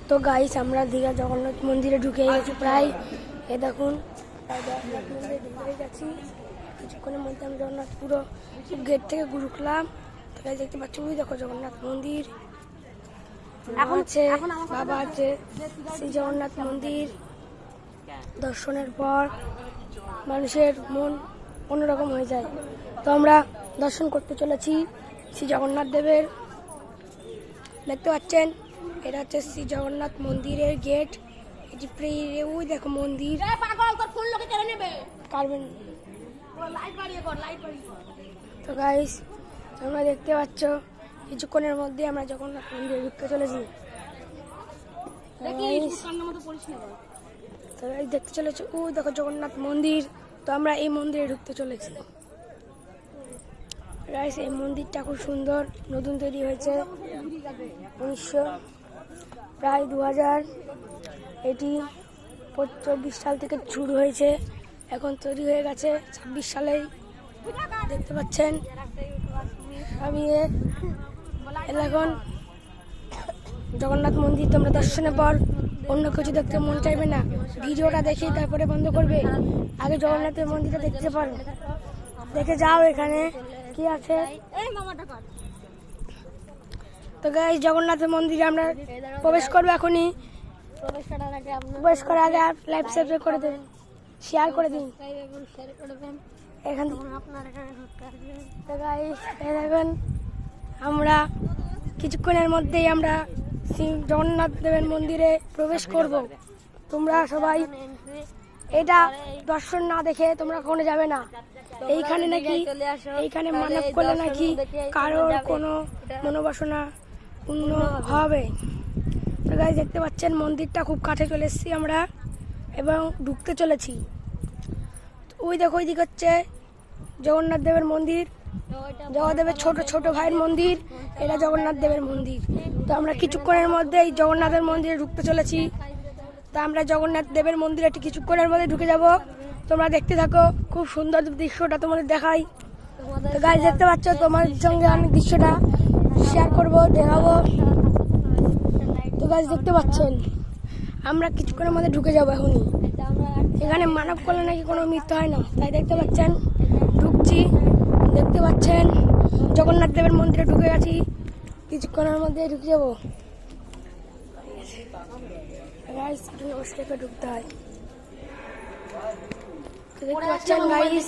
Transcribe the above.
তো গাইস আমরা দীঘা জগন্নাথ মন্দিরে ঢুকে গেছি প্রায়। এ দেখুন জগন্নাথ মন্দিরে ঢুকে গেছি। কিছুক্ষণের মধ্যে আমি জগন্নাথ পুরো গেট থেকে ঢুকলাম। তো গাইস দেখতে পাচ্ছি, ওই দেখো জগন্নাথ মন্দির আছে, বাবা আছে। শ্রী জগন্নাথ মন্দির দর্শনের পর মানুষের মন অন্যরকম হয়ে যায়। তো আমরা দর্শন করতে চলেছি শ্রী জগন্নাথ দেবের। দেখতে পাচ্ছেন এটা হচ্ছে শ্রী জগন্নাথ মন্দিরের গেট। এটি ওই দেখো মন্দির। তো গাইস তোমরা দেখতে পাচ্ছ কিছুক্ষণের মধ্যে আমরা জগন্নাথ মন্দিরে ঢুকতে চলেছি। তো গাইস দেখতে চলেছে ওই দেখো জগন্নাথ মন্দির। তো আমরা এই মন্দিরে ঢুকতে চলেছি। গাইস এই মন্দিরটা খুব সুন্দর, নতুন তৈরি হয়েছে 2000 এটি 24 সাল থেকে শুরু হয়েছে, এখন তৈরি হয়ে গেছে 26 সালেই। দেখতে পাচ্ছেন আমি এখন জগন্নাথ মন্দির তোমরা দর্শনের পর অন্য কিছু দেখতে মন চাইবে না, ভিডিওটা দেখে তারপরে বন্ধ করবে। আগে জগন্নাথের মন্দিরটা দেখতে পারো, দেখে যাও এখানে কি আছে। তো গাইস জগন্নাথের মন্দিরে আমরা প্রবেশ করবো এখনই। প্রবেশ করার আগে লাইভ সাবস্ক্রাইব করে দেবেন, শেয়ার করে দিন এখান থেকে। তো গাইস দেখবেন আমরা কিছুক্ষণের মধ্যেই আমরা শ্রী জগন্নাথ দেবের মন্দিরে প্রবেশ করব। তোমরা সবাই এটা দর্শন না দেখে তোমরা কখনো যাবে না। এইখানে নাকি এইখানে মানব করলে নাকি কারোর কোনো মনোবাসনা পূর্ণ হবে। তো গাইস দেখতে পাচ্ছেন মন্দিরটা খুব কাছে চলে এসেছি আমরা এবং ঢুকতে চলেছি। ওই দেখো ওই দিক হচ্ছে জগন্নাথ দেবের মন্দির, জগন্নাথদেবের ছোট ভাইয়ের মন্দির, এটা জগন্নাথ দেবের মন্দির। তো আমরা কিছুক্ষণের মধ্যে এই জগন্নাথের মন্দিরে ঢুকতে চলেছি। তা আমরা জগন্নাথ দেবের মন্দিরে কিছুক্ষণের মধ্যে ঢুকে যাব। তোমরা দেখতে থাকো, খুব সুন্দর দৃশ্যটা তোমাদের দেখাই। তো গাইস দেখতে পাচ্ছ, তোমার সঙ্গে আমি দৃশ্যটা শেয়ার করবো, দেখাবো। তো গাইস দেখতে পাচ্ছেন আমরা কিছুক্ষণের মধ্যে ঢুকে যাবো এখনই। এখানে মানব করলে নাকি কোনো মৃত্যু হয় না, তাই দেখতে পাচ্ছেন ঢুকছি। দেখতে পাচ্ছেন জগন্নাথ দেবের মন্দিরে ঢুকে গেছি, কিছুক্ষণের মধ্যে ঢুকে যাবো। গাইস নমস্কার করে ঢুকতে হয়। দেখতে পাচ্ছেন গাইস